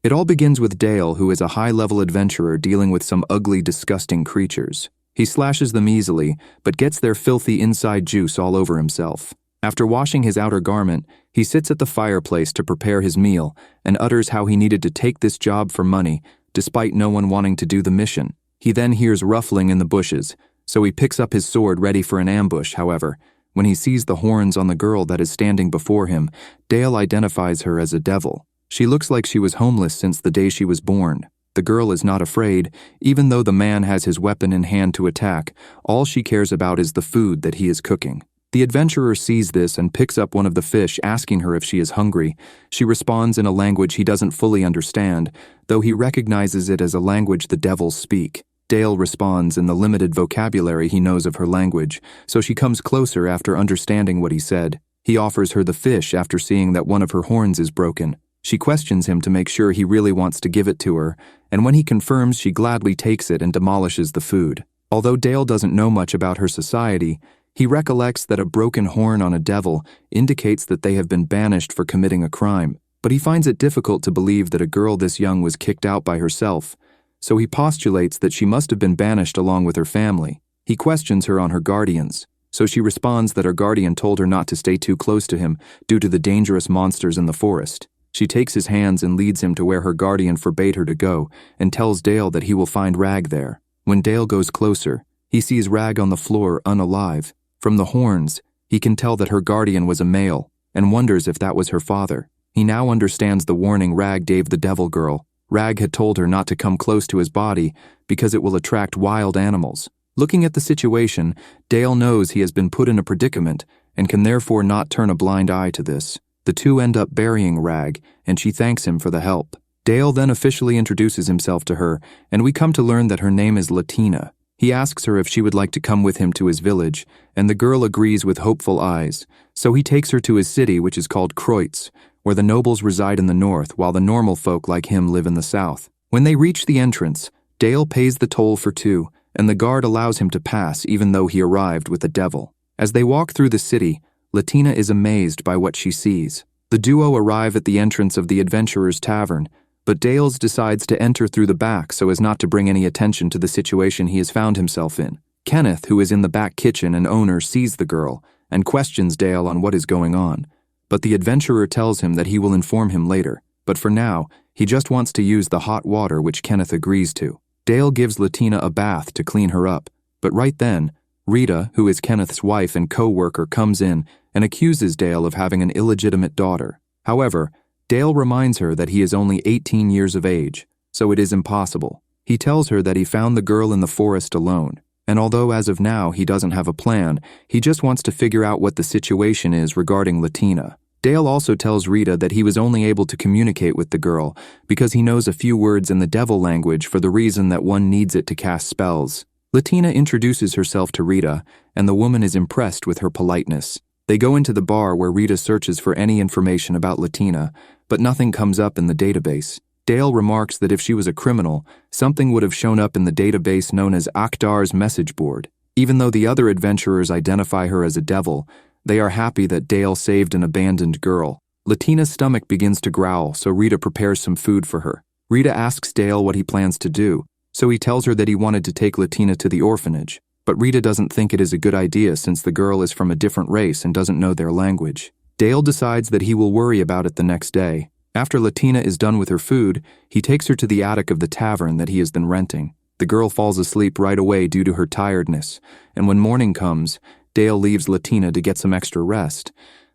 It all begins with Dale, who is a high-level adventurer dealing with some ugly, disgusting creatures. He slashes them easily, but gets their filthy inside juice all over himself. After washing his outer garment, he sits at the fireplace to prepare his meal and utters how he needed to take this job for money, despite no one wanting to do the mission. He then hears ruffling in the bushes, so he picks up his sword ready for an ambush. However, when he sees the horns on the girl that is standing before him, Dale identifies her as a devil. She looks like she was homeless since the day she was born. The girl is not afraid, even though the man has his weapon in hand to attack. All she cares about is the food that he is cooking. The adventurer sees this and picks up one of the fish, asking her if she is hungry. She responds in a language he doesn't fully understand, though he recognizes it as a language the devils speak. Dale responds in the limited vocabulary he knows of her language, so she comes closer after understanding what he said. He offers her the fish after seeing that one of her horns is broken. She questions him to make sure he really wants to give it to her, and when he confirms, she gladly takes it and demolishes the food. Although Dale doesn't know much about her society, he recollects that a broken horn on a devil indicates that they have been banished for committing a crime, but he finds it difficult to believe that a girl this young was kicked out by herself, so he postulates that she must have been banished along with her family. He questions her on her guardians, so she responds that her guardian told her not to stay too close to him due to the dangerous monsters in the forest. She takes his hands and leads him to where her guardian forbade her to go and tells Dale that he will find Rag there. When Dale goes closer, he sees Rag on the floor unalive. From the horns, he can tell that her guardian was a male and wonders if that was her father. He now understands the warning Rag gave the devil girl. Rag had told her not to come close to his body because it will attract wild animals. Looking at the situation, Dale knows he has been put in a predicament and can therefore not turn a blind eye to this. The two end up burying Rag, and she thanks him for the help. Dale then officially introduces himself to her, and we come to learn that her name is Latina. He asks her if she would like to come with him to his village, and the girl agrees with hopeful eyes. So he takes her to his city, which is called Kreutz, where the nobles reside in the north, while the normal folk like him live in the south. When they reach the entrance, Dale pays the toll for two, and the guard allows him to pass even though he arrived with the devil. As they walk through the city, Latina is amazed by what she sees. The duo arrive at the entrance of the adventurer's tavern, but Dales decides to enter through the back so as not to bring any attention to the situation he has found himself in. Kenneth, who is in the back kitchen and owner, sees the girl and questions Dale on what is going on, but the adventurer tells him that he will inform him later. But for now, he just wants to use the hot water, which Kenneth agrees to. Dale gives Latina a bath to clean her up, but right then, Rita, who is Kenneth's wife and co-worker, comes in and accuses Dale of having an illegitimate daughter. However, Dale reminds her that he is only 18 years of age, so it is impossible. He tells her that he found the girl in the forest alone, and although as of now he doesn't have a plan, he just wants to figure out what the situation is regarding Latina. Dale also tells Rita that he was only able to communicate with the girl because he knows a few words in the devil language for the reason that one needs it to cast spells. Latina introduces herself to Rita, and the woman is impressed with her politeness. They go into the bar where Rita searches for any information about Latina, but nothing comes up in the database. Dale remarks that if she was a criminal, something would have shown up in the database known as Akhtar's message board. Even though the other adventurers identify her as a devil, they are happy that Dale saved an abandoned girl. Latina's stomach begins to growl, so Rita prepares some food for her. Rita asks Dale what he plans to do, so he tells her that he wanted to take Latina to the orphanage. But Rita doesn't think it is a good idea since the girl is from a different race and doesn't know their language. Dale decides that he will worry about it the next day. After Latina is done with her food, he takes her to the attic of the tavern that he has been renting. The girl falls asleep right away due to her tiredness, and when morning comes, Dale leaves Latina to get some extra rest,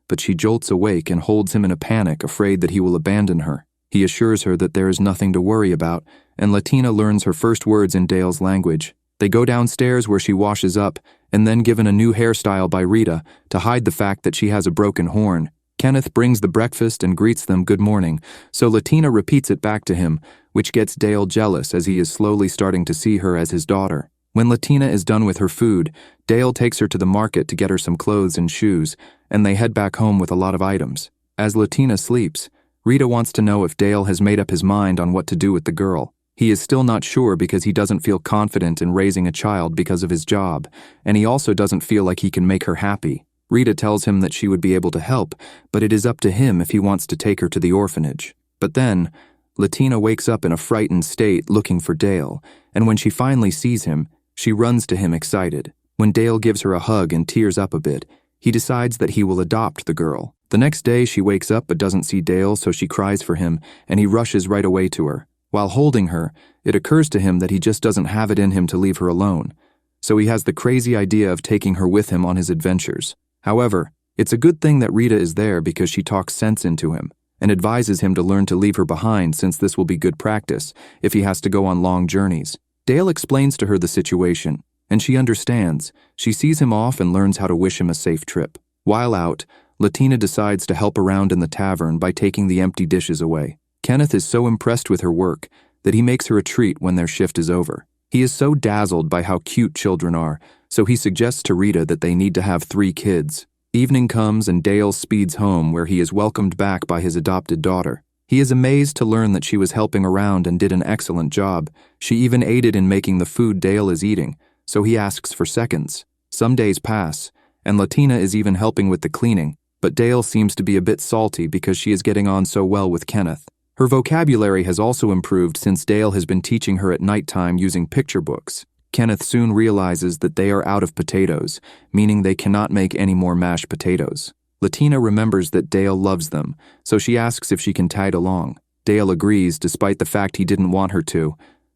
but she jolts awake and holds him in a panic, afraid that he will abandon her. He assures her that there is nothing to worry about, and Latina learns her first words in Dale's language. They go downstairs where she washes up, and then given a new hairstyle by Rita to hide the fact that she has a broken horn. Kenneth brings the breakfast and greets them good morning, so Latina repeats it back to him, which gets Dale jealous as he is slowly starting to see her as his daughter. When Latina is done with her food, Dale takes her to the market to get her some clothes and shoes, and they head back home with a lot of items. As Latina sleeps, Rita wants to know if Dale has made up his mind on what to do with the girl. He is still not sure because he doesn't feel confident in raising a child because of his job, and he also doesn't feel like he can make her happy. Rita tells him that she would be able to help, but it is up to him if he wants to take her to the orphanage. But then, Latina wakes up in a frightened state looking for Dale, and when she finally sees him, she runs to him excited. When Dale gives her a hug and tears up a bit, he decides that he will adopt the girl. The next day, she wakes up but doesn't see Dale, so she cries for him, and he rushes right away to her. While holding her, it occurs to him that he just doesn't have it in him to leave her alone, so he has the crazy idea of taking her with him on his adventures. However, it's a good thing that Rita is there because she talks sense into him and advises him to learn to leave her behind, since this will be good practice if he has to go on long journeys. Dale explains to her the situation, and she understands. She sees him off and learns how to wish him a safe trip. While out, Latina decides to help around in the tavern by taking the empty dishes away. Kenneth is so impressed with her work that he makes her a treat when their shift is over. He is so dazzled by how cute children are, so he suggests to Rita that they need to have 3 kids. Evening comes and Dale speeds home, where he is welcomed back by his adopted daughter. He is amazed to learn that she was helping around and did an excellent job. She even aided in making the food Dale is eating, so he asks for seconds. Some days pass, and Latina is even helping with the cleaning, but Dale seems to be a bit salty because she is getting on so well with Kenneth. Her vocabulary has also improved since Dale has been teaching her at nighttime using picture books. Kenneth soon realizes that they are out of potatoes, meaning they cannot make any more mashed potatoes. Latina remembers that Dale loves them, so she asks if she can tag along. Dale agrees despite the fact he didn't want her to,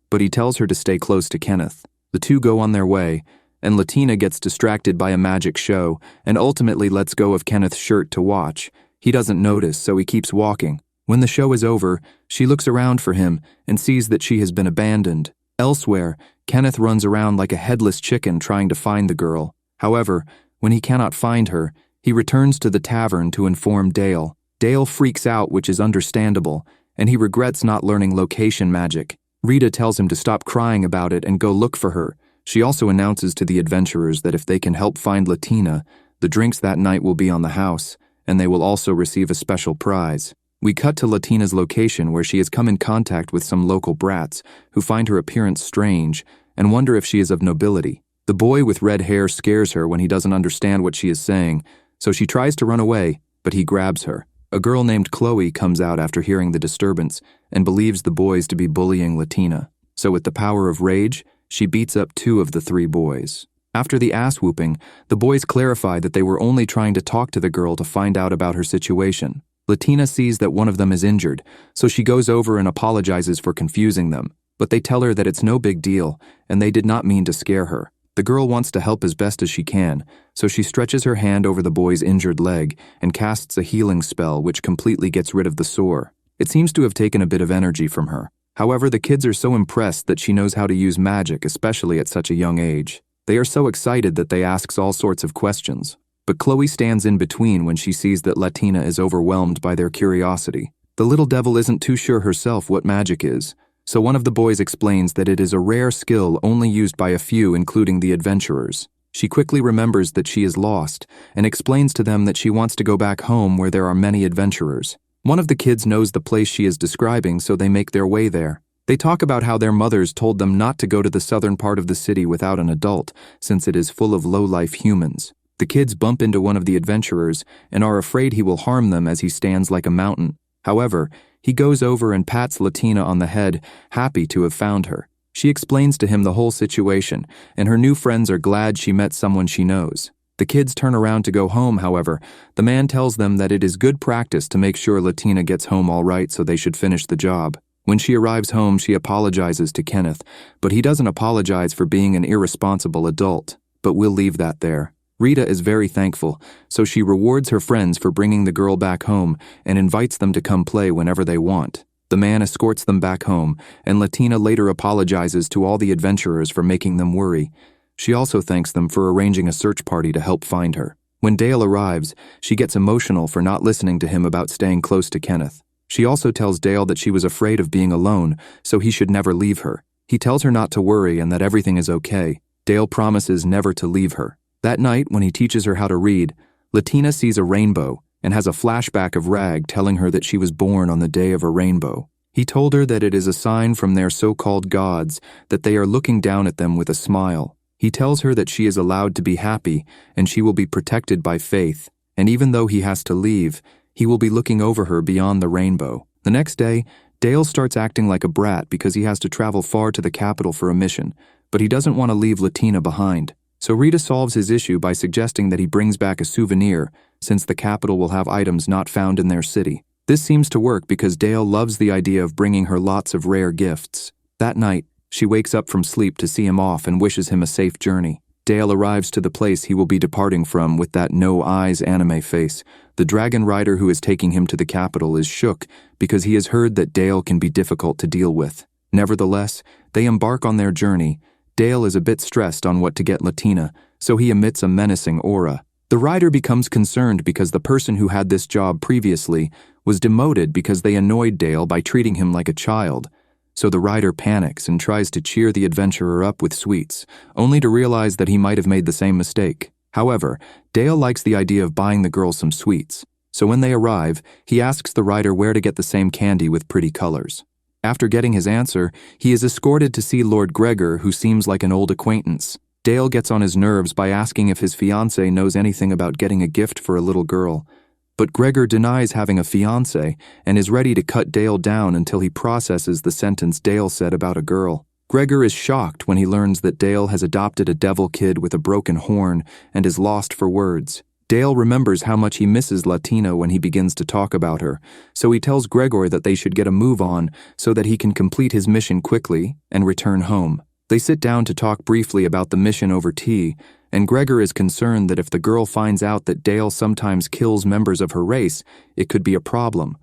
but he tells her to stay close to Kenneth. The two go on their way, and Latina gets distracted by a magic show and ultimately lets go of Kenneth's shirt to watch. He doesn't notice, so he keeps walking. When the show is over, she looks around for him and sees that she has been abandoned. Elsewhere, Kenneth runs around like a headless chicken trying to find the girl. However, when he cannot find her, he returns to the tavern to inform Dale. Dale freaks out, which is understandable, and he regrets not learning location magic. Rita tells him to stop crying about it and go look for her. She also announces to the adventurers that if they can help find Latina, the drinks that night will be on the house, and they will also receive a special prize. We cut to Latina's location, where she has come in contact with some local brats who find her appearance strange and wonder if she is of nobility. The boy with red hair scares her when he doesn't understand what she is saying, so she tries to run away, but he grabs her. A girl named Chloe comes out after hearing the disturbance and believes the boys to be bullying Latina. So with the power of rage, she beats up 2 of the 3 boys. After the ass-whooping, the boys clarify that they were only trying to talk to the girl to find out about her situation. Latina sees that one of them is injured, so she goes over and apologizes for confusing them, but they tell her that it's no big deal, and they did not mean to scare her. The girl wants to help as best as she can, so she stretches her hand over the boy's injured leg and casts a healing spell which completely gets rid of the sore. It seems to have taken a bit of energy from her. However, the kids are so impressed that she knows how to use magic, especially at such a young age. They are so excited that they ask all sorts of questions. But Chloe stands in between when she sees that Latina is overwhelmed by their curiosity. The little devil isn't too sure herself what magic is, so one of the boys explains that it is a rare skill only used by a few, including the adventurers. She quickly remembers that she is lost and explains to them that she wants to go back home where there are many adventurers. One of the kids knows the place she is describing, so they make their way there. They talk about how their mothers told them not to go to the southern part of the city without an adult, since it is full of low-life humans. The kids bump into one of the adventurers and are afraid he will harm them as he stands like a mountain. However, he goes over and pats Latina on the head, happy to have found her. She explains to him the whole situation, and her new friends are glad she met someone she knows. The kids turn around to go home, however. The man tells them that it is good practice to make sure Latina gets home all right, so they should finish the job. When she arrives home, she apologizes to Kenneth, but he doesn't apologize for being an irresponsible adult. But we'll leave that there. Rita is very thankful, so she rewards her friends for bringing the girl back home and invites them to come play whenever they want. The man escorts them back home, and Latina later apologizes to all the adventurers for making them worry. She also thanks them for arranging a search party to help find her. When Dale arrives, she gets emotional for not listening to him about staying close to Kenneth. She also tells Dale that she was afraid of being alone, so he should never leave her. He tells her not to worry and that everything is okay. Dale promises never to leave her. That night, when he teaches her how to read, Latina sees a rainbow and has a flashback of Rag telling her that she was born on the day of a rainbow. He told her that it is a sign from their so-called gods that they are looking down at them with a smile. He tells her that she is allowed to be happy and she will be protected by faith, and even though he has to leave, he will be looking over her beyond the rainbow. The next day, Dale starts acting like a brat because he has to travel far to the capital for a mission, but he doesn't want to leave Latina behind. So Rita solves his issue by suggesting that he brings back a souvenir, since the capital will have items not found in their city. This seems to work because Dale loves the idea of bringing her lots of rare gifts. That night, she wakes up from sleep to see him off and wishes him a safe journey. Dale arrives to the place he will be departing from with that no-eyes anime face. The dragon rider who is taking him to the capital is shook because he has heard that Dale can be difficult to deal with. Nevertheless, they embark on their journey. Dale is a bit stressed on what to get Latina, so he emits a menacing aura. The rider becomes concerned because the person who had this job previously was demoted because they annoyed Dale by treating him like a child. So the rider panics and tries to cheer the adventurer up with sweets, only to realize that he might have made the same mistake. However, Dale likes the idea of buying the girl some sweets, so when they arrive, he asks the rider where to get the same candy with pretty colors. After getting his answer, he is escorted to see Lord Gregor, who seems like an old acquaintance. Dale gets on his nerves by asking if his fiancé knows anything about getting a gift for a little girl. But Gregor denies having a fiancé and is ready to cut Dale down until he processes the sentence Dale said about a girl. Gregor is shocked when he learns that Dale has adopted a devil kid with a broken horn and is lost for words. Dale remembers how much he misses Latina when he begins to talk about her, so he tells Gregor that they should get a move on so that he can complete his mission quickly and return home. They sit down to talk briefly about the mission over tea, and Gregor is concerned that if the girl finds out that Dale sometimes kills members of her race, it could be a problem.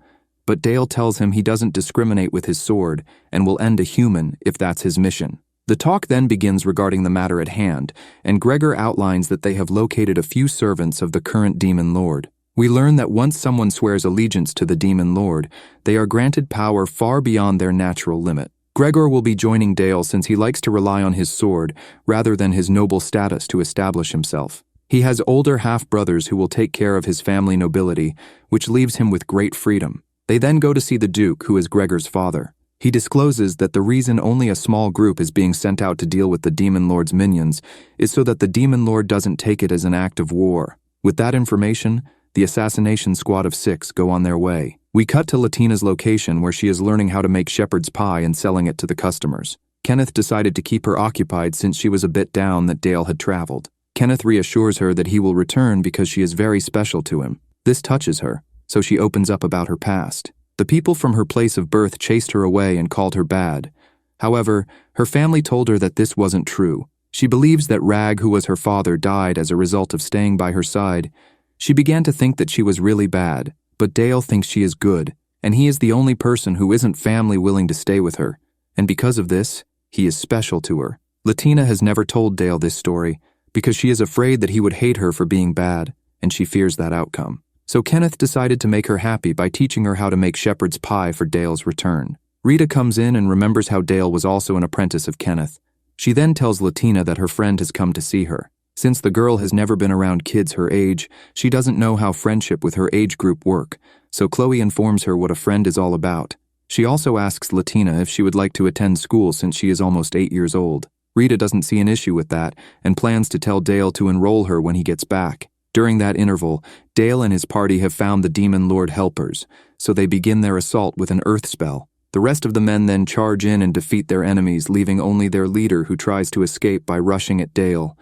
But Dale tells him he doesn't discriminate with his sword and will end a human if that's his mission. The talk then begins regarding the matter at hand, and Gregor outlines that they have located a few servants of the current demon lord. We learn that once someone swears allegiance to the demon lord, they are granted power far beyond their natural limit. Gregor will be joining Dale since he likes to rely on his sword rather than his noble status to establish himself. He has older half-brothers who will take care of his family nobility, which leaves him with great freedom. They then go to see the Duke, who is Gregor's father. He discloses that the reason only a small group is being sent out to deal with the Demon Lord's minions is so that the Demon Lord doesn't take it as an act of war. With that information, the assassination squad of 6 go on their way. We cut to Latina's location where she is learning how to make shepherd's pie and selling it to the customers. Kenneth decided to keep her occupied since she was a bit down that Dale had traveled. Kenneth reassures her that he will return because she is very special to him. This touches her, so she opens up about her past. The people from her place of birth chased her away and called her bad. However, her family told her that this wasn't true. She believes that Rag, who was her father, died as a result of staying by her side. She began to think that she was really bad, but Dale thinks she is good, and he is the only person who isn't family willing to stay with her. And because of this, he is special to her. Latina has never told Dale this story because she is afraid that he would hate her for being bad, and she fears that outcome. So Kenneth decided to make her happy by teaching her how to make shepherd's pie for Dale's return. Rita comes in and remembers how Dale was also an apprentice of Kenneth. She then tells Latina that her friend has come to see her. Since the girl has never been around kids her age, she doesn't know how friendship with her age group work, so Chloe informs her what a friend is all about. She also asks Latina if she would like to attend school since she is almost 8 years old. Rita doesn't see an issue with that and plans to tell Dale to enroll her when he gets back. During that interval, Dale and his party have found the Demon Lord helpers, so they begin their assault with an earth spell. The rest of the men then charge in and defeat their enemies, leaving only their leader who tries to escape by rushing at Dale.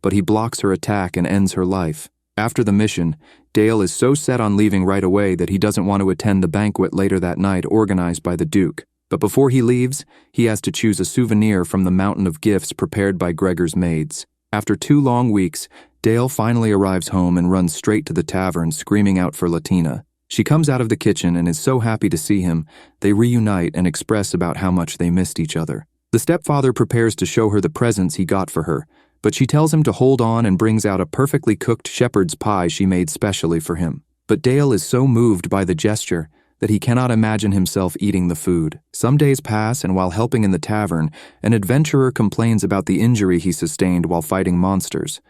But he blocks her attack and ends her life. After the mission, Dale is so set on leaving right away that he doesn't want to attend the banquet later that night organized by the Duke. But before he leaves, he has to choose a souvenir from the mountain of gifts prepared by Gregor's maids. After 2 long weeks, Dale finally arrives home and runs straight to the tavern, screaming out for Latina. She comes out of the kitchen and is so happy to see him. They reunite and express about how much they missed each other. The stepfather prepares to show her the presents he got for her, but she tells him to hold on and brings out a perfectly cooked shepherd's pie she made specially for him. But Dale is so moved by the gesture that he cannot imagine himself eating the food. Some days pass, and while helping in the tavern, an adventurer complains about the injury he sustained while fighting monsters.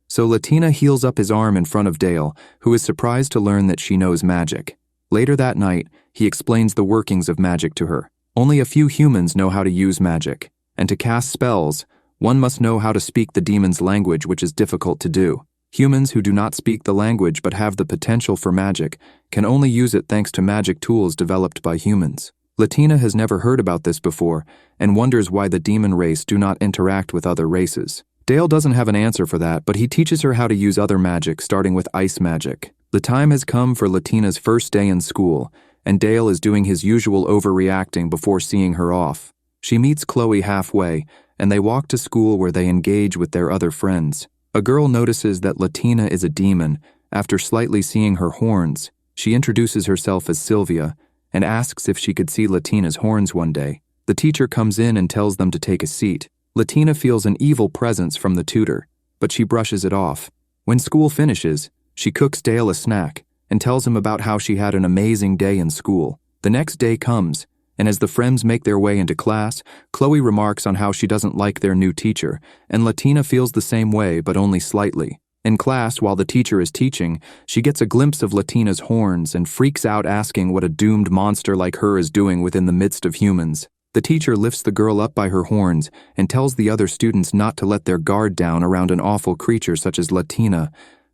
So Latina heals up his arm in front of Dale, who is surprised to learn that she knows magic. Later that night, he explains the workings of magic to her. Only a few humans know how to use magic, and to cast spells, one must know how to speak the demon's language, which is difficult to do. Humans who do not speak the language but have the potential for magic can only use it thanks to magic tools developed by humans. Latina has never heard about this before and wonders why the demon race do not interact with other races. Dale doesn't have an answer for that, but he teaches her how to use other magic, starting with ice magic. The time has come for Latina's first day in school, and Dale is doing his usual overreacting before seeing her off. She meets Chloe halfway, and they walk to school where they engage with their other friends. A girl notices that Latina is a demon. After slightly seeing her horns, she introduces herself as Sylvia and asks if she could see Latina's horns one day. The teacher comes in and tells them to take a seat. Latina feels an evil presence from the tutor, but she brushes it off. When school finishes, she cooks Dale a snack and tells him about how she had an amazing day in school. The next day comes, and as the friends make their way into class, Chloe remarks on how she doesn't like their new teacher, and Latina feels the same way, but only slightly. In class, while the teacher is teaching, she gets a glimpse of Latina's horns and freaks out, asking what a doomed monster like her is doing within the midst of humans. The teacher lifts the girl up by her horns and tells the other students not to let their guard down around an awful creature such as Latina,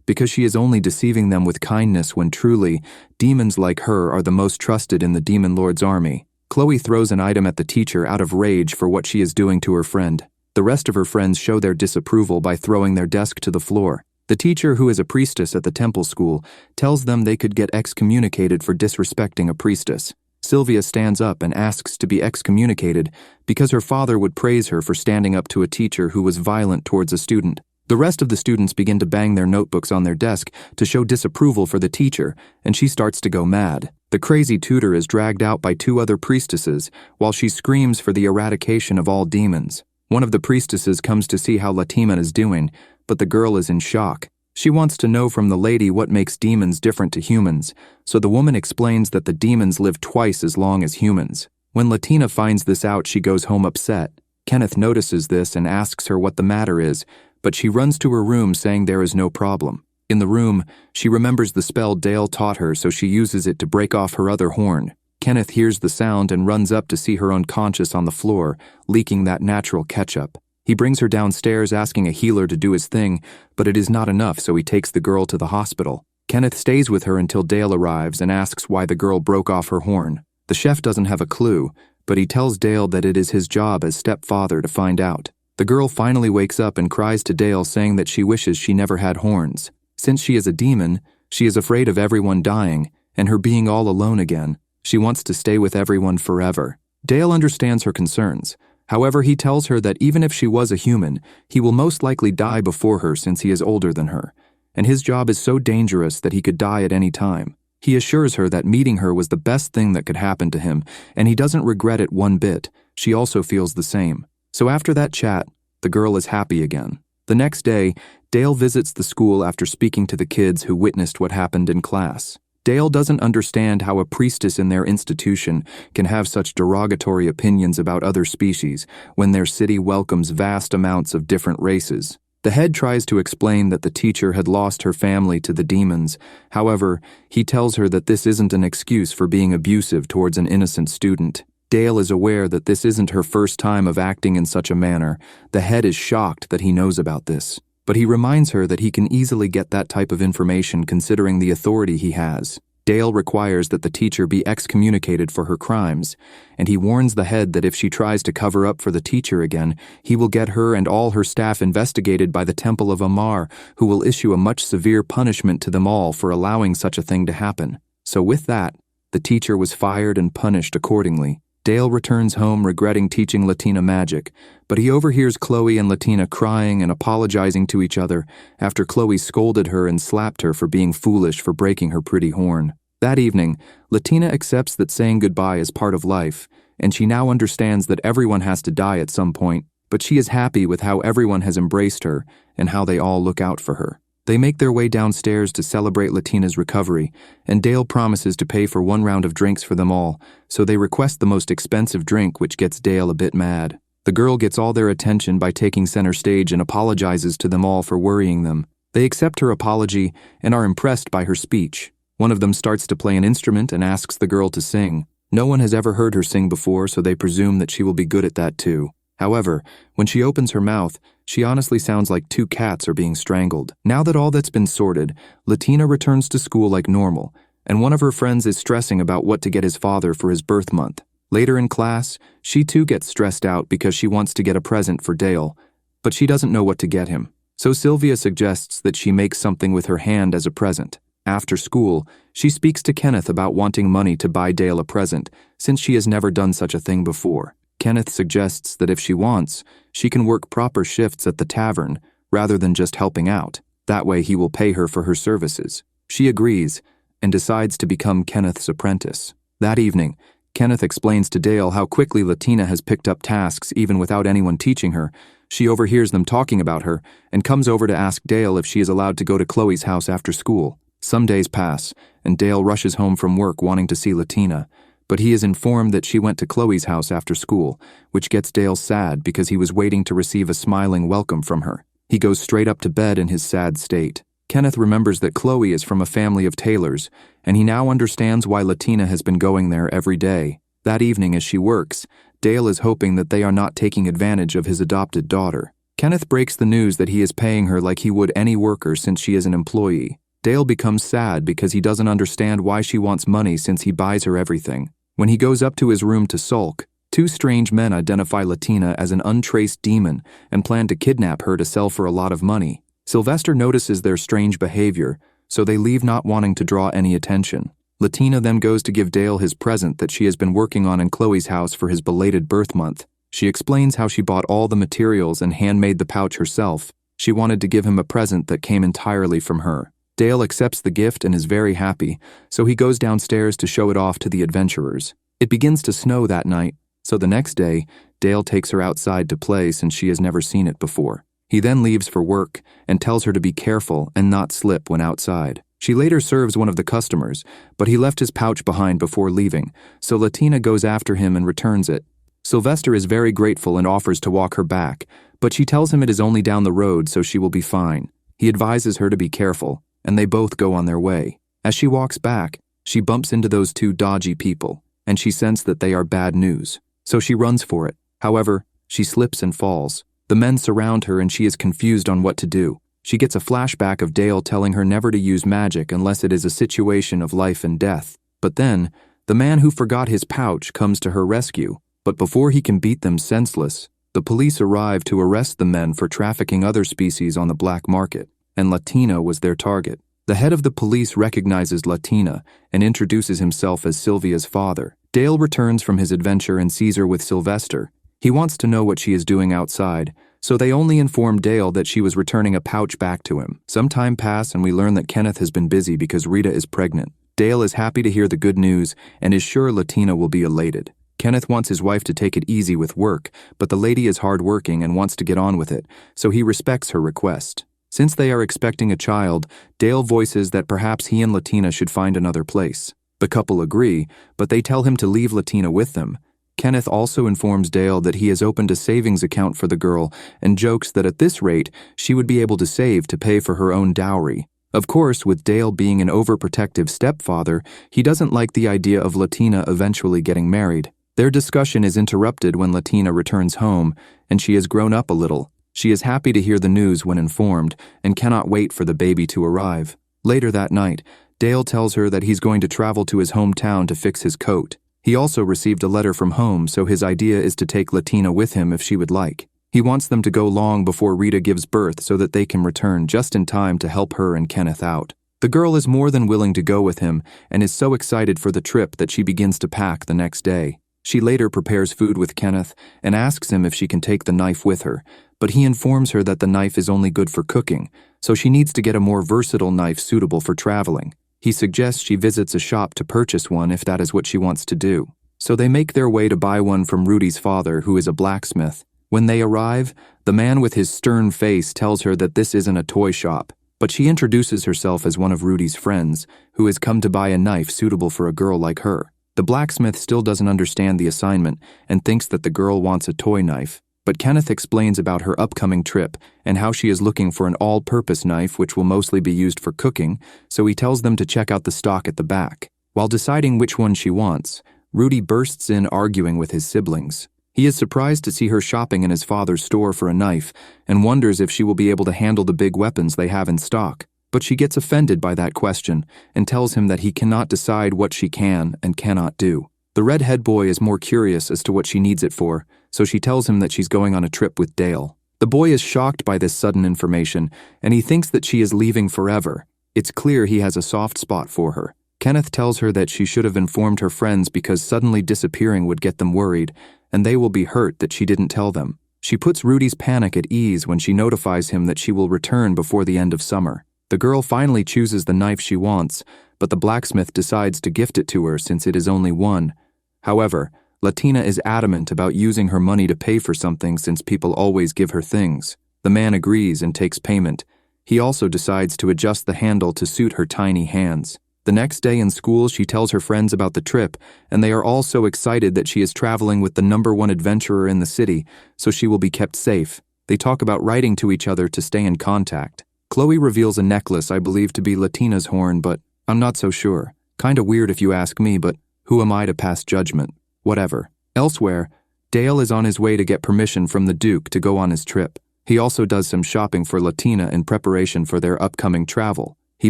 because she is only deceiving them with kindness when truly, demons like her are the most trusted in the Demon Lord's army. Chloe throws an item at the teacher out of rage for what she is doing to her friend. The rest of her friends show their disapproval by throwing their desk to the floor. The teacher, who is a priestess at the temple school, tells them they could get excommunicated for disrespecting a priestess. Sylvia stands up and asks to be excommunicated because her father would praise her for standing up to a teacher who was violent towards a student. The rest of the students begin to bang their notebooks on their desk to show disapproval for the teacher, and she starts to go mad. The crazy tutor is dragged out by two other priestesses while she screams for the eradication of all demons. One of the priestesses comes to see how Latina is doing, but the girl is in shock. She wants to know from the lady what makes demons different to humans, so the woman explains that the demons live twice as long as humans. When Latina finds this out, she goes home upset. Kenneth notices this and asks her what the matter is, but she runs to her room saying there is no problem. In the room, she remembers the spell Dale taught her, so she uses it to break off her other horn. Kenneth hears the sound and runs up to see her unconscious on the floor, leaking that natural ketchup. He brings her downstairs asking a healer to do his thing, but it is not enough, so he takes the girl to the hospital. Kenneth stays with her until Dale arrives and asks why the girl broke off her horn. The chef doesn't have a clue, but he tells Dale that it is his job as stepfather to find out. The girl finally wakes up and cries to Dale, saying that she wishes she never had horns. Since she is a demon, she is afraid of everyone dying and her being all alone again. She wants to stay with everyone forever. Dale understands her concerns. However, he tells her that even if she was a human, he will most likely die before her since he is older than her, and his job is so dangerous that he could die at any time. He assures her that meeting her was the best thing that could happen to him, and he doesn't regret it one bit. She also feels the same. So after that chat, the girl is happy again. The next day, Dale visits the school after speaking to the kids who witnessed what happened in class. Dale doesn't understand how a priestess in their institution can have such derogatory opinions about other species when their city welcomes vast amounts of different races. The head tries to explain that the teacher had lost her family to the demons. However, he tells her that this isn't an excuse for being abusive towards an innocent student. Dale is aware that this isn't her first time of acting in such a manner. The head is shocked that he knows about this, but he reminds her that he can easily get that type of information considering the authority he has. Dale requires that the teacher be excommunicated for her crimes, and he warns the head that if she tries to cover up for the teacher again, he will get her and all her staff investigated by the Temple of Amar, who will issue a much severe punishment to them all for allowing such a thing to happen. So with that, the teacher was fired and punished accordingly. Dale returns home regretting teaching Latina magic, but he overhears Chloe and Latina crying and apologizing to each other after Chloe scolded her and slapped her for being foolish for breaking her pretty horn. That evening, Latina accepts that saying goodbye is part of life, and she now understands that everyone has to die at some point, but she is happy with how everyone has embraced her and how they all look out for her. They make their way downstairs to celebrate Latina's recovery, and Dale promises to pay for one round of drinks for them all, so they request the most expensive drink, which gets Dale a bit mad. The girl gets all their attention by taking center stage and apologizes to them all for worrying them. They accept her apology and are impressed by her speech. One of them starts to play an instrument and asks the girl to sing. No one has ever heard her sing before, so they presume that she will be good at that too. However, when she opens her mouth, she honestly sounds like two cats are being strangled. Now that all that's been sorted, Latina returns to school like normal, and one of her friends is stressing about what to get his father for his birth month. Later in class, she too gets stressed out because she wants to get a present for Dale, but she doesn't know what to get him. So Sylvia suggests that she makes something with her hand as a present. After school, she speaks to Kenneth about wanting money to buy Dale a present, since she has never done such a thing before. Kenneth suggests that if she wants, she can work proper shifts at the tavern, rather than just helping out. That way he will pay her for her services. She agrees, and decides to become Kenneth's apprentice. That evening, Kenneth explains to Dale how quickly Latina has picked up tasks even without anyone teaching her. She overhears them talking about her, and comes over to ask Dale if she is allowed to go to Chloe's house after school. Some days pass, and Dale rushes home from work wanting to see Latina, but he is informed that she went to Chloe's house after school, which gets Dale sad because he was waiting to receive a smiling welcome from her. He goes straight up to bed in his sad state. Kenneth remembers that Chloe is from a family of tailors, and he now understands why Latina has been going there every day. That evening as she works, Dale is hoping that they are not taking advantage of his adopted daughter. Kenneth breaks the news that he is paying her like he would any worker since she is an employee. Dale becomes sad because he doesn't understand why she wants money since he buys her everything. When he goes up to his room to sulk, two strange men identify Latina as an untraced demon and plan to kidnap her to sell for a lot of money. Sylvester notices their strange behavior, so they leave not wanting to draw any attention. Latina then goes to give Dale his present that she has been working on in Chloe's house for his belated birth month. She explains how she bought all the materials and handmade the pouch herself. She wanted to give him a present that came entirely from her. Dale accepts the gift and is very happy, so he goes downstairs to show it off to the adventurers. It begins to snow that night, so the next day, Dale takes her outside to play since she has never seen it before. He then leaves for work and tells her to be careful and not slip when outside. She later serves one of the customers, but he left his pouch behind before leaving, so Latina goes after him and returns it. Sylvester is very grateful and offers to walk her back, but she tells him it is only down the road so she will be fine. He advises her to be careful, and they both go on their way. As she walks back, she bumps into those two dodgy people, and she senses that they are bad news, so she runs for it. However, she slips and falls. The men surround her and she is confused on what to do. She gets a flashback of Dale telling her never to use magic unless it is a situation of life and death. But then, the man who forgot his pouch comes to her rescue. But before he can beat them senseless, the police arrive to arrest the men for trafficking other species on the black market, and Latina was their target. The head of the police recognizes Latina and introduces himself as Sylvia's father. Dale returns from his adventure and sees her with Sylvester. He wants to know what she is doing outside, so they only inform Dale that she was returning a pouch back to him. Some time passes and we learn that Kenneth has been busy because Rita is pregnant. Dale is happy to hear the good news and is sure Latina will be elated. Kenneth wants his wife to take it easy with work, but the lady is hardworking and wants to get on with it, so he respects her request. Since they are expecting a child, Dale voices that perhaps he and Latina should find another place. The couple agree, but they tell him to leave Latina with them. Kenneth also informs Dale that he has opened a savings account for the girl and jokes that at this rate, she would be able to save to pay for her own dowry. Of course, with Dale being an overprotective stepfather, he doesn't like the idea of Latina eventually getting married. Their discussion is interrupted when Latina returns home, and she has grown up a little. She is happy to hear the news when informed and cannot wait for the baby to arrive. Later that night, Dale tells her that he's going to travel to his hometown to fix his coat. He also received a letter from home, so his idea is to take Latina with him if she would like. He wants them to go long before Rita gives birth so that they can return just in time to help her and Kenneth out. The girl is more than willing to go with him and is so excited for the trip that she begins to pack the next day. She later prepares food with Kenneth and asks him if she can take the knife with her, but he informs her that the knife is only good for cooking, so she needs to get a more versatile knife suitable for traveling. He suggests she visits a shop to purchase one if that is what she wants to do. So they make their way to buy one from Rudy's father, who is a blacksmith. When they arrive, the man with his stern face tells her that this isn't a toy shop, but she introduces herself as one of Rudy's friends, who has come to buy a knife suitable for a girl like her. The blacksmith still doesn't understand the assignment and thinks that the girl wants a toy knife, but Kenneth explains about her upcoming trip and how she is looking for an all-purpose knife which will mostly be used for cooking, so he tells them to check out the stock at the back. While deciding which one she wants, Rudy bursts in arguing with his siblings. He is surprised to see her shopping in his father's store for a knife and wonders if she will be able to handle the big weapons they have in stock. But she gets offended by that question and tells him that he cannot decide what she can and cannot do. The redhead boy is more curious as to what she needs it for, so she tells him that she's going on a trip with Dale. The boy is shocked by this sudden information, and he thinks that she is leaving forever. It's clear he has a soft spot for her. Kenneth tells her that she should have informed her friends because suddenly disappearing would get them worried, and they will be hurt that she didn't tell them. She puts Rudy's panic at ease when she notifies him that she will return before the end of summer. The girl finally chooses the knife she wants, but the blacksmith decides to gift it to her since it is only one. However, Latina is adamant about using her money to pay for something since people always give her things. The man agrees and takes payment. He also decides to adjust the handle to suit her tiny hands. The next day in school, she tells her friends about the trip, and they are all so excited that she is traveling with the #1 adventurer in the city, so she will be kept safe. They talk about writing to each other to stay in contact. Chloe reveals a necklace I believe to be Latina's horn, but I'm not so sure. Kinda weird if you ask me, but who am I to pass judgment? Whatever. Elsewhere, Dale is on his way to get permission from the Duke to go on his trip. He also does some shopping for Latina in preparation for their upcoming travel. He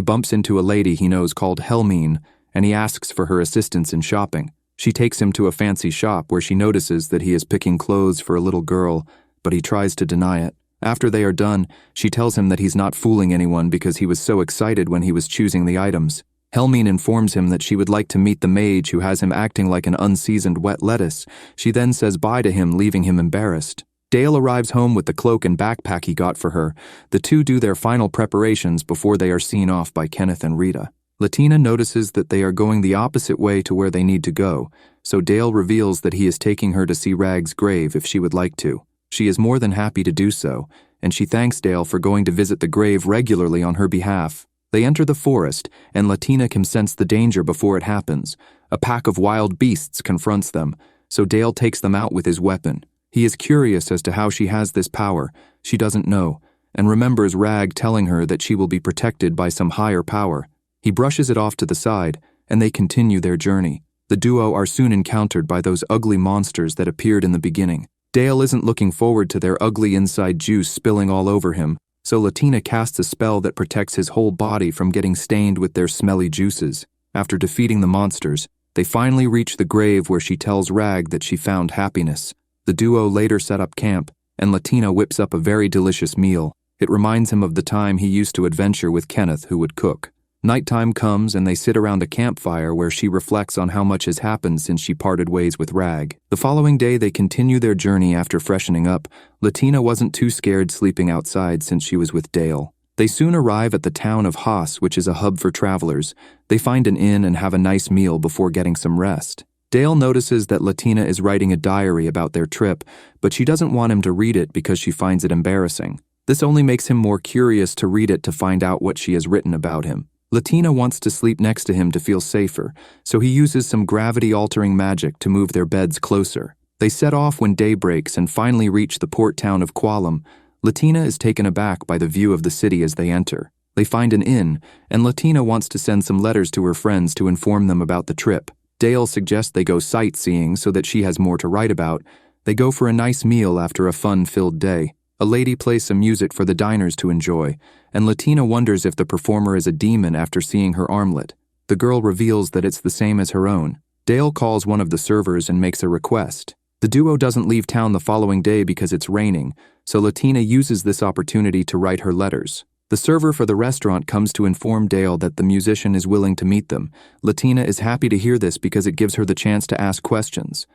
bumps into a lady he knows called Helmine, and he asks for her assistance in shopping. She takes him to a fancy shop where she notices that he is picking clothes for a little girl, but he tries to deny it. After they are done, she tells him that he's not fooling anyone because he was so excited when he was choosing the items. Helmine informs him that she would like to meet the mage who has him acting like an unseasoned wet lettuce. She then says bye to him, leaving him embarrassed. Dale arrives home with the cloak and backpack he got for her. The two do their final preparations before they are seen off by Kenneth and Rita. Latina notices that they are going the opposite way to where they need to go, so Dale reveals that he is taking her to see Rag's grave if she would like to. She is more than happy to do so, and she thanks Dale for going to visit the grave regularly on her behalf. They enter the forest, and Latina can sense the danger before it happens. A pack of wild beasts confronts them, so Dale takes them out with his weapon. He is curious as to how she has this power. She doesn't know, and remembers Rag telling her that she will be protected by some higher power. He brushes it off to the side, and they continue their journey. The duo are soon encountered by those ugly monsters that appeared in the beginning. Dale isn't looking forward to their ugly inside juice spilling all over him, so Latina casts a spell that protects his whole body from getting stained with their smelly juices. After defeating the monsters, they finally reach the grave where she tells Rag that she found happiness. The duo later set up camp, and Latina whips up a very delicious meal. It reminds him of the time he used to adventure with Kenneth, who would cook. Nighttime comes and they sit around a campfire where she reflects on how much has happened since she parted ways with Rag. The following day they continue their journey after freshening up. Latina wasn't too scared sleeping outside since she was with Dale. They soon arrive at the town of Haas, which is a hub for travelers. They find an inn and have a nice meal before getting some rest. Dale notices that Latina is writing a diary about their trip, but she doesn't want him to read it because she finds it embarrassing. This only makes him more curious to read it to find out what she has written about him. Latina wants to sleep next to him to feel safer, so he uses some gravity-altering magic to move their beds closer. They set off when day breaks and finally reach the port town of Qualum. Latina is taken aback by the view of the city as they enter. They find an inn, and Latina wants to send some letters to her friends to inform them about the trip. Dale suggests they go sightseeing so that she has more to write about. They go for a nice meal after a fun-filled day. A lady plays some music for the diners to enjoy, and Latina wonders if the performer is a demon after seeing her armlet. The girl reveals that it's the same as her own. Dale calls one of the servers and makes a request. The duo doesn't leave town the following day because it's raining, so Latina uses this opportunity to write her letters. The server for the restaurant comes to inform Dale that the musician is willing to meet them. Latina is happy to hear this because it gives her the chance to ask questions.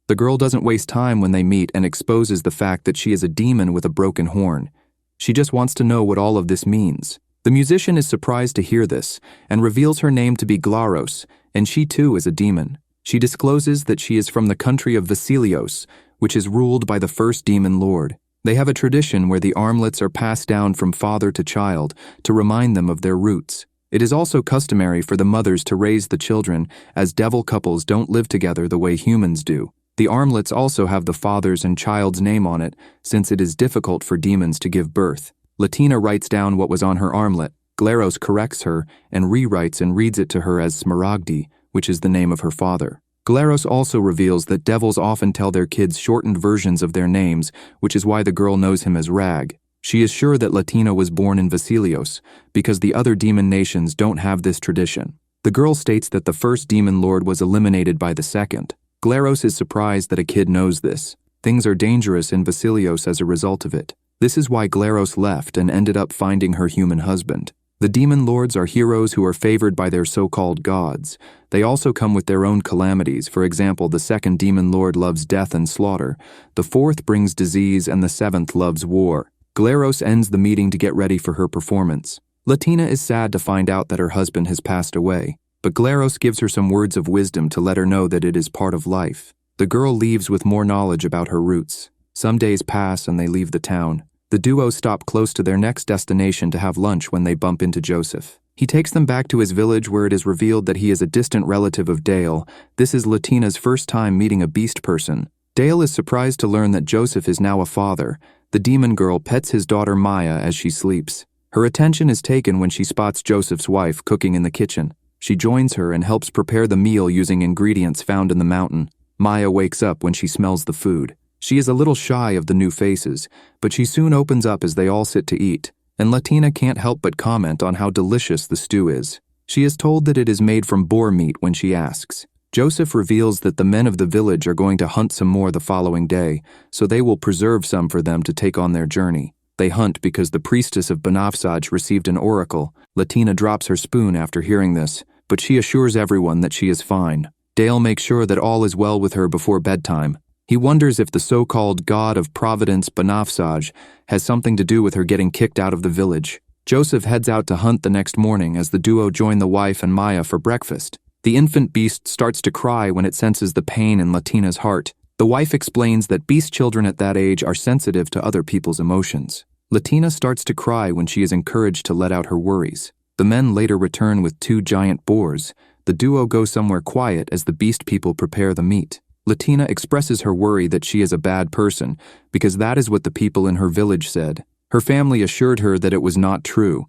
The girl doesn't waste time when they meet and exposes the fact that she is a demon with a broken horn. She just wants to know what all of this means. The musician is surprised to hear this and reveals her name to be Glaros, and she too is a demon. She discloses that she is from the country of Vasilios, which is ruled by the first demon lord. They have a tradition where the armlets are passed down from father to child to remind them of their roots. It is also customary for the mothers to raise the children, as devil couples don't live together the way humans do. The armlets also have the father's and child's name on it, since it is difficult for demons to give birth. Latina writes down what was on her armlet. Glaros corrects her and rewrites and reads it to her as Smaragdi, which is the name of her father. Glaros also reveals that devils often tell their kids shortened versions of their names, which is why the girl knows him as Rag. She is sure that Latina was born in Vasilios, because the other demon nations don't have this tradition. The girl states that the first demon lord was eliminated by the second. Glaros is surprised that a kid knows this. Things are dangerous in Vasilios as a result of it. This is why Glaros left and ended up finding her human husband. The demon lords are heroes who are favored by their so-called gods. They also come with their own calamities. For example, the second demon lord loves death and slaughter, the fourth brings disease, and the seventh loves war. Glaros ends the meeting to get ready for her performance. Latina is sad to find out that her husband has passed away, but Glaros gives her some words of wisdom to let her know that it is part of life. The girl leaves with more knowledge about her roots. Some days pass and they leave the town. The duo stop close to their next destination to have lunch when they bump into Joseph. He takes them back to his village where it is revealed that he is a distant relative of Dale. This is Latina's first time meeting a beast person. Dale is surprised to learn that Joseph is now a father. The demon girl pets his daughter Maya as she sleeps. Her attention is taken when she spots Joseph's wife cooking in the kitchen. She joins her and helps prepare the meal using ingredients found in the mountain. Maya wakes up when she smells the food. She is a little shy of the new faces, but she soon opens up as they all sit to eat, and Latina can't help but comment on how delicious the stew is. She is told that it is made from boar meat when she asks. Joseph reveals that the men of the village are going to hunt some more the following day, so they will preserve some for them to take on their journey. They hunt because the priestess of Banafsaj received an oracle. Latina drops her spoon after hearing this, but she assures everyone that she is fine. Dale makes sure that all is well with her before bedtime. He wonders if the so-called god of Providence Banafsaj has something to do with her getting kicked out of the village. Joseph heads out to hunt the next morning as the duo join the wife and Maya for breakfast. The infant beast starts to cry when it senses the pain in Latina's heart. The wife explains that beast children at that age are sensitive to other people's emotions. Latina starts to cry when she is encouraged to let out her worries. The men later return with 2 giant boars. The duo go somewhere quiet as the beast people prepare the meat. Latina expresses her worry that she is a bad person because that is what the people in her village said. Her family assured her that it was not true.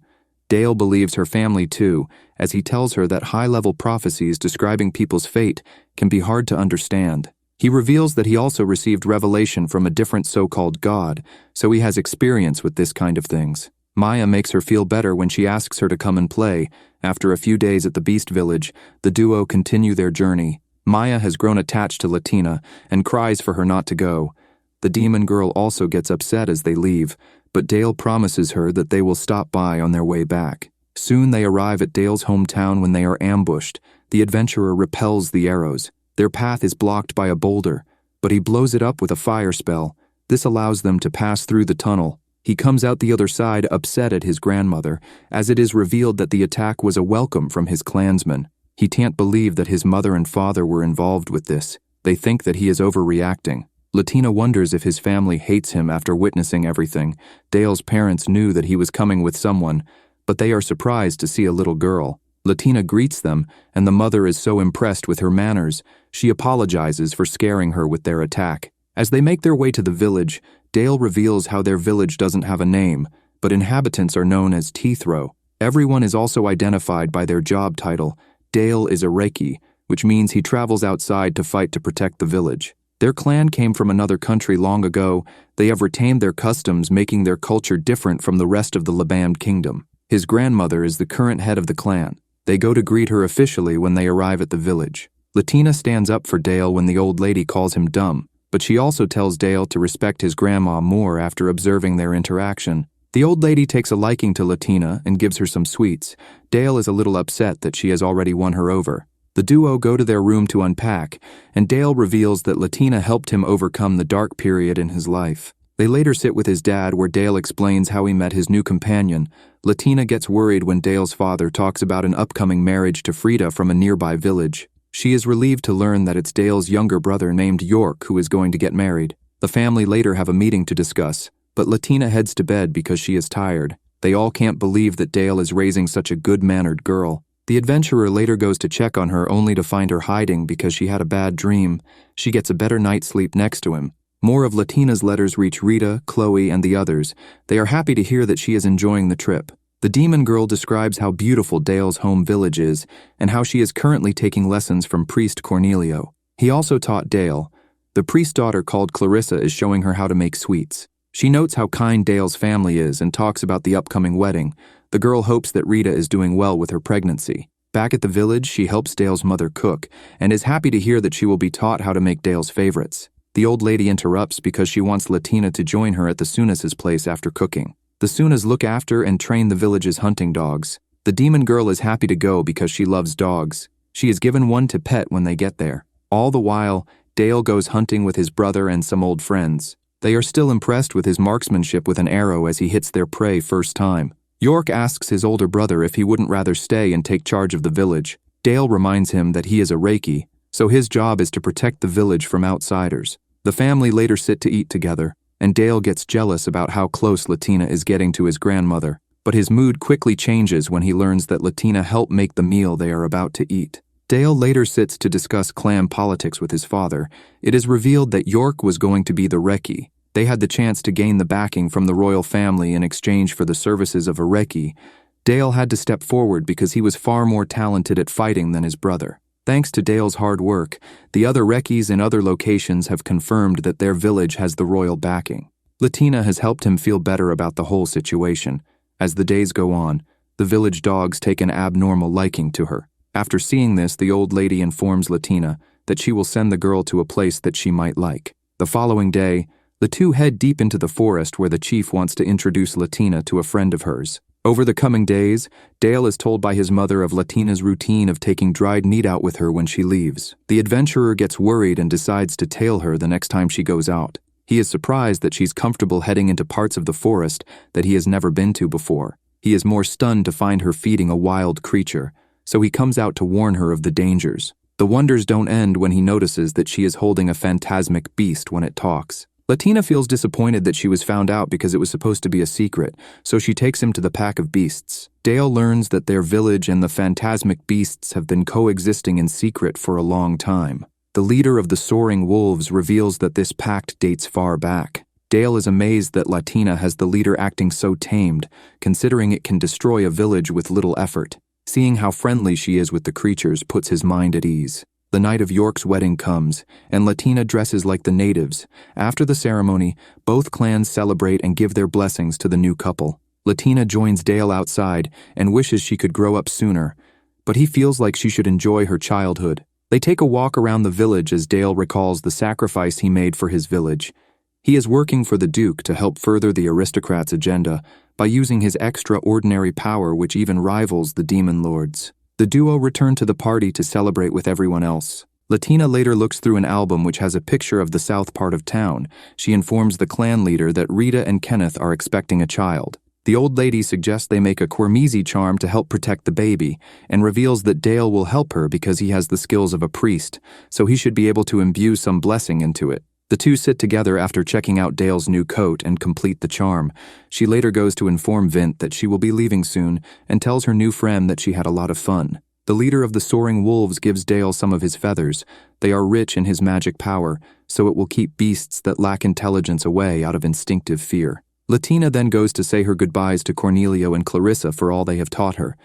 Dale believes her family too, as he tells her that high-level prophecies describing people's fate can be hard to understand. He reveals that he also received revelation from a different so-called god, so he has experience with this kind of things. Maya makes her feel better when she asks her to come and play. After a few days at the beast village, the duo continue their journey. Maya has grown attached to Latina and cries for her not to go. The demon girl also gets upset as they leave, but Dale promises her that they will stop by on their way back. Soon they arrive at Dale's hometown when they are ambushed. The adventurer repels the arrows. Their path is blocked by a boulder, but he blows it up with a fire spell. This allows them to pass through the tunnel. He comes out the other side upset at his grandmother, as it is revealed that the attack was a welcome from his clansmen. He can't believe that his mother and father were involved with this. They think that he is overreacting. Latina wonders if his family hates him after witnessing everything. Dale's parents knew that he was coming with someone, but they are surprised to see a little girl. Latina greets them, and the mother is so impressed with her manners, she apologizes for scaring her with their attack. As they make their way to the village, Dale reveals how their village doesn't have a name, but inhabitants are known as Teethrow. Everyone is also identified by their job title. Dale is a Reiki, which means he travels outside to fight to protect the village. Their clan came from another country long ago. They have retained their customs, making their culture different from the rest of the Laband kingdom. His grandmother is the current head of the clan. They go to greet her officially when they arrive at the village. Latina stands up for Dale when the old lady calls him dumb, but she also tells Dale to respect his grandma more after observing their interaction. The old lady takes a liking to Latina and gives her some sweets. Dale is a little upset that she has already won her over. The duo go to their room to unpack, and Dale reveals that Latina helped him overcome the dark period in his life. They later sit with his dad where Dale explains how he met his new companion. Latina gets worried when Dale's father talks about an upcoming marriage to Frida from a nearby village. She is relieved to learn that it's Dale's younger brother named York who is going to get married. The family later have a meeting to discuss, but Latina heads to bed because she is tired. They all can't believe that Dale is raising such a good-mannered girl. The adventurer later goes to check on her only to find her hiding because she had a bad dream. She gets a better night's sleep next to him. More of Latina's letters reach Rita, Chloe, and the others. They are happy to hear that she is enjoying the trip. The demon girl describes how beautiful Dale's home village is and how she is currently taking lessons from priest Cornelio. He also taught Dale. The priest's daughter called Clarissa is showing her how to make sweets. She notes how kind Dale's family is and talks about the upcoming wedding. The girl hopes that Rita is doing well with her pregnancy. Back at the village, she helps Dale's mother cook and is happy to hear that she will be taught how to make Dale's favorites. The old lady interrupts because she wants Latina to join her at the Sunas' place after cooking. The Sunas look after and train the village's hunting dogs. The demon girl is happy to go because she loves dogs. She is given one to pet when they get there. All the while, Dale goes hunting with his brother and some old friends. They are still impressed with his marksmanship with an arrow as he hits their prey first time. York asks his older brother if he wouldn't rather stay and take charge of the village. Dale reminds him that he is a Reiki, so his job is to protect the village from outsiders. The family later sit to eat together, and Dale gets jealous about how close Latina is getting to his grandmother. But his mood quickly changes when he learns that Latina helped make the meal they are about to eat. Dale later sits to discuss clan politics with his father. It is revealed that York was going to be the Reiki. They had the chance to gain the backing from the royal family in exchange for the services of a Reiki. Dale had to step forward because he was far more talented at fighting than his brother. Thanks to Dale's hard work, the other Reikis in other locations have confirmed that their village has the royal backing. Latina has helped him feel better about the whole situation. As the days go on, the village dogs take an abnormal liking to her. After seeing this, the old lady informs Latina that she will send the girl to a place that she might like. The following day, the two head deep into the forest where the chief wants to introduce Latina to a friend of hers. Over the coming days, Dale is told by his mother of Latina's routine of taking dried meat out with her when she leaves. The adventurer gets worried and decides to tail her the next time she goes out. He is surprised that she's comfortable heading into parts of the forest that he has never been to before. He is more stunned to find her feeding a wild creature, so he comes out to warn her of the dangers. The wonders don't end when he notices that she is holding a phantasmic beast when it talks. Latina feels disappointed that she was found out because it was supposed to be a secret, so she takes him to the pack of beasts. Dale learns that their village and the phantasmic beasts have been coexisting in secret for a long time. The leader of the soaring wolves reveals that this pact dates far back. Dale is amazed that Latina has the leader acting so tamed, considering it can destroy a village with little effort. Seeing how friendly she is with the creatures puts his mind at ease. The night of York's wedding comes, and Latina dresses like the natives. After the ceremony, both clans celebrate and give their blessings to the new couple. Latina joins Dale outside and wishes she could grow up sooner, but he feels like she should enjoy her childhood. They take a walk around the village as Dale recalls the sacrifice he made for his village. He is working for the Duke to help further the aristocrats' agenda by using his extraordinary power which even rivals the demon lords. The duo return to the party to celebrate with everyone else. Latina later looks through an album which has a picture of the south part of town. She informs the clan leader that Rita and Kenneth are expecting a child. The old lady suggests they make a Quermesi charm to help protect the baby, and reveals that Dale will help her because he has the skills of a priest, so he should be able to imbue some blessing into it. The two sit together after checking out Dale's new coat and complete the charm. She later goes to inform Vint that she will be leaving soon and tells her new friend that she had a lot of fun. The leader of the soaring wolves gives Dale some of his feathers. They are rich in his magic power, so it will keep beasts that lack intelligence away out of instinctive fear. Latina then goes to say her goodbyes to Cornelio and Clarissa for all they have taught her.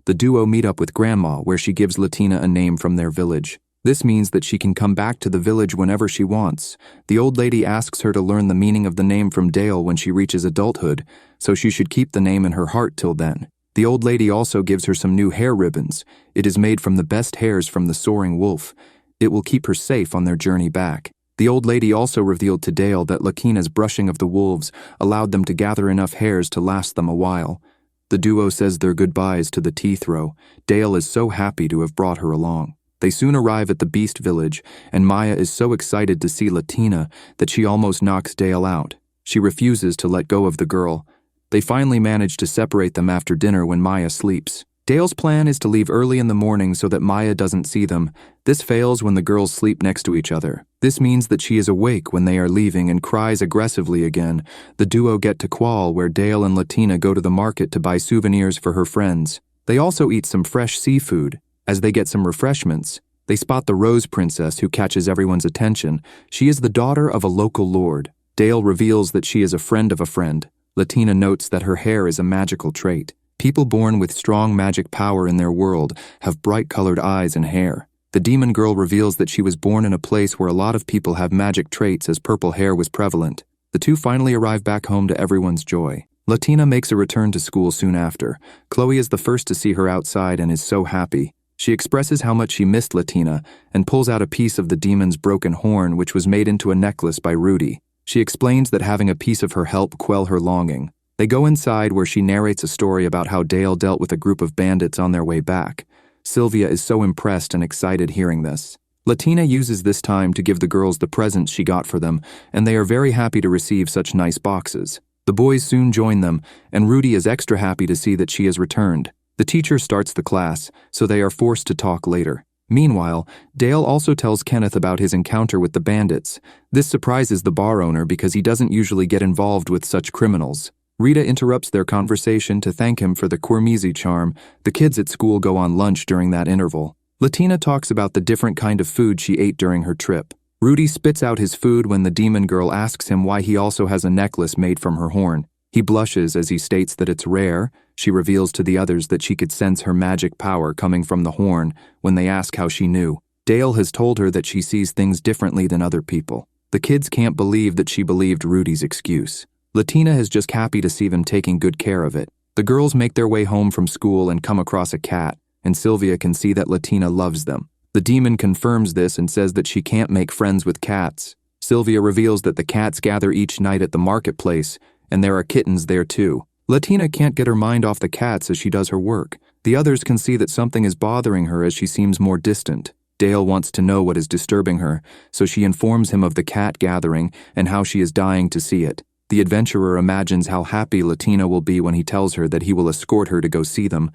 The duo meet up with Grandma, where she gives Latina a name from their village. This means that she can come back to the village whenever she wants. The old lady asks her to learn the meaning of the name from Dale when she reaches adulthood, so she should keep the name in her heart till then. The old lady also gives her some new hair ribbons. It is made from the best hairs from the soaring wolf. It will keep her safe on their journey back. The old lady also revealed to Dale that Lakina's brushing of the wolves allowed them to gather enough hairs to last them a while. The duo says their goodbyes to the tea throw. Dale is so happy to have brought her along. They soon arrive at the beast village, and Maya is so excited to see Latina that she almost knocks Dale out. She refuses to let go of the girl. They finally manage to separate them after dinner when Maya sleeps. Dale's plan is to leave early in the morning so that Maya doesn't see them. This fails when the girls sleep next to each other. This means that she is awake when they are leaving and cries aggressively again. The duo get to Qual, where Dale and Latina go to the market to buy souvenirs for her friends. They also eat some fresh seafood. As they get some refreshments, they spot the Rose Princess, who catches everyone's attention. She is the daughter of a local lord. Dale reveals that she is a friend of a friend. Latina notes that her hair is a magical trait. People born with strong magic power in their world have bright-colored eyes and hair. The demon girl reveals that she was born in a place where a lot of people have magic traits, as purple hair was prevalent. The two finally arrive back home to everyone's joy. Latina makes a return to school soon after. Chloe is the first to see her outside and is so happy. She expresses how much she missed Latina and pulls out a piece of the demon's broken horn, which was made into a necklace by Rudy. She explains that having a piece of her help quell her longing. They go inside where she narrates a story about how Dale dealt with a group of bandits on their way back. Sylvia is so impressed and excited hearing this. Latina uses this time to give the girls the presents she got for them, and they are very happy to receive such nice boxes. The boys soon join them, and Rudy is extra happy to see that she has returned. The teacher starts the class, so they are forced to talk later. Meanwhile, Dale also tells Kenneth about his encounter with the bandits. This surprises the bar owner because he doesn't usually get involved with such criminals. Rita interrupts their conversation to thank him for the Quirmizi charm. The kids at school go on lunch during that interval. Latina talks about the different kind of food she ate during her trip. Rudy spits out his food when the demon girl asks him why he also has a necklace made from her horn. He blushes as he states that it's rare. She reveals to the others that she could sense her magic power coming from the horn when they ask how she knew. Dale has told her that she sees things differently than other people. The kids can't believe that she believed Rudy's excuse. Latina is just happy to see them taking good care of it. The girls make their way home from school and come across a cat, and Sylvia can see that Latina loves them. The demon confirms this and says that she can't make friends with cats. Sylvia reveals that the cats gather each night at the marketplace, and there are kittens there too. Latina can't get her mind off the cats as she does her work. The others can see that something is bothering her as she seems more distant. Dale wants to know what is disturbing her, so she informs him of the cat gathering and how she is dying to see it. The adventurer imagines how happy Latina will be when he tells her that he will escort her to go see them,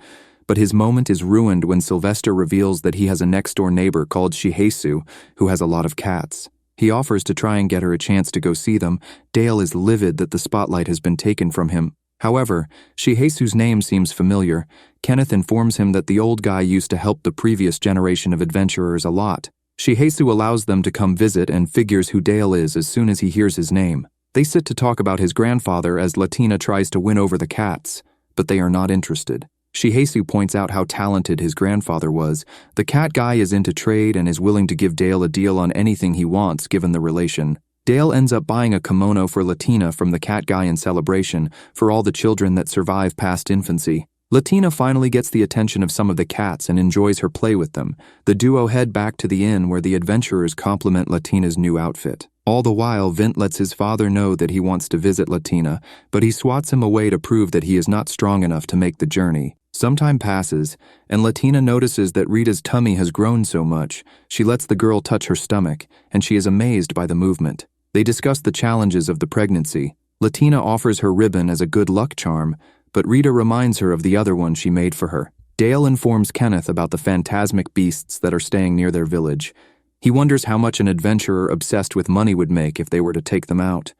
but his moment is ruined when Sylvester reveals that he has a next-door neighbor called Shihesu who has a lot of cats. He offers to try and get her a chance to go see them. Dale is livid that the spotlight has been taken from him. However, Shihesu's name seems familiar. Kenneth informs him that the old guy used to help the previous generation of adventurers a lot. Shihesu allows them to come visit and figures who Dale is as soon as he hears his name. They sit to talk about his grandfather as Latina tries to win over the cats, but they are not interested. Shihesu points out how talented his grandfather was. The cat guy is into trade and is willing to give Dale a deal on anything he wants given the relation. Dale ends up buying a kimono for Latina from the cat guy in celebration for all the children that survive past infancy. Latina finally gets the attention of some of the cats and enjoys her play with them. The duo head back to the inn where the adventurers compliment Latina's new outfit. All the while, Vint lets his father know that he wants to visit Latina, but he swats him away to prove that he is not strong enough to make the journey. Some time passes, and Latina notices that Rita's tummy has grown so much. She lets the girl touch her stomach, and she is amazed by the movement. They discuss the challenges of the pregnancy. Latina offers her ribbon as a good luck charm, but Rita reminds her of the other one she made for her. Dale informs Kenneth about the phantasmic beasts that are staying near their village. He wonders how much an adventurer obsessed with money would make if they were to take them out.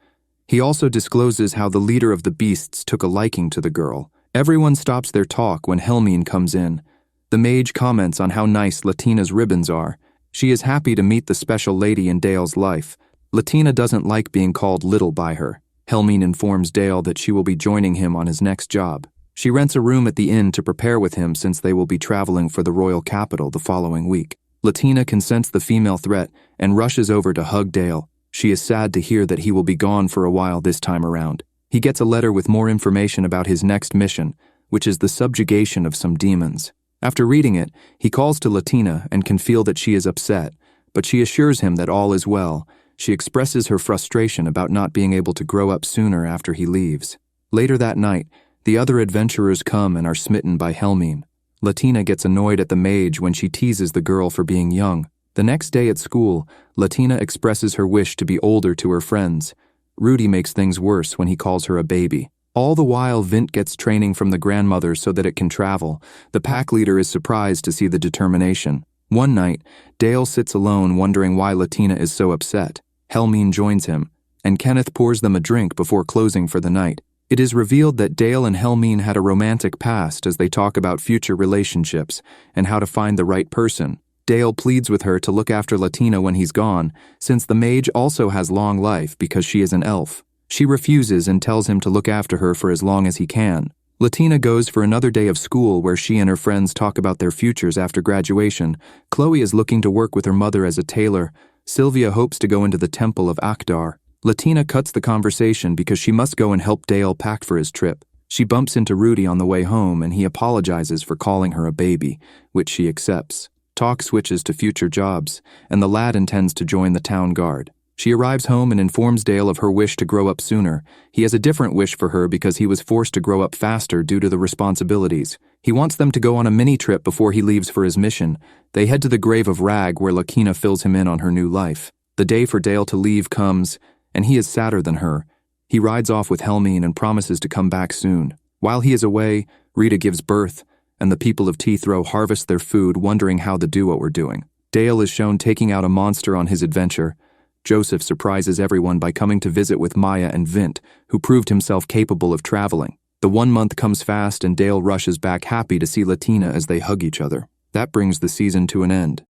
He also discloses how the leader of the beasts took a liking to the girl. Everyone stops their talk when Helmine comes in. The mage comments on how nice Latina's ribbons are. She is happy to meet the special lady in Dale's life. Latina doesn't like being called little by her. Helmine informs Dale that she will be joining him on his next job. She rents a room at the inn to prepare with him since they will be traveling for the royal capital the following week. Latina can sense the female threat and rushes over to hug Dale. She is sad to hear that he will be gone for a while this time around. He gets a letter with more information about his next mission, which is the subjugation of some demons. After reading it, he calls to Latina and can feel that she is upset, but she assures him that all is well. She expresses her frustration about not being able to grow up sooner after he leaves. Later that night, the other adventurers come and are smitten by Helmine. Latina gets annoyed at the mage when she teases the girl for being young. The next day at school, Latina expresses her wish to be older to her friends. Rudy makes things worse when he calls her a baby. All the while, Vint gets training from the grandmother so that it can travel. The pack leader is surprised to see the determination. One night, Dale sits alone wondering why Latina is so upset. Helmine joins him, and Kenneth pours them a drink before closing for the night. It is revealed that Dale and Helmine had a romantic past as they talk about future relationships and how to find the right person. Dale pleads with her to look after Latina when he's gone, since the mage also has long life because she is an elf. She refuses and tells him to look after her for as long as he can. Latina goes for another day of school where she and her friends talk about their futures after graduation. Chloe is looking to work with her mother as a tailor. Sylvia hopes to go into the temple of Akdar. Latina cuts the conversation because she must go and help Dale pack for his trip. She bumps into Rudy on the way home and he apologizes for calling her a baby, which she accepts. Talk switches to future jobs, and the lad intends to join the town guard. She arrives home and informs Dale of her wish to grow up sooner. He has a different wish for her because he was forced to grow up faster due to the responsibilities. He wants them to go on a mini-trip before he leaves for his mission. They head to the grave of Rag where Lakina fills him in on her new life. The day for Dale to leave comes, and he is sadder than her. He rides off with Helmine and promises to come back soon. While he is away, Rita gives birth, and the people of Teethrow harvest their food, wondering how the duo are doing. Dale is shown taking out a monster on his adventure. Joseph surprises everyone by coming to visit with Maya and Vint, who proved himself capable of traveling. The 1 month comes fast and Dale rushes back happy to see Latina as they hug each other. That brings the season to an end.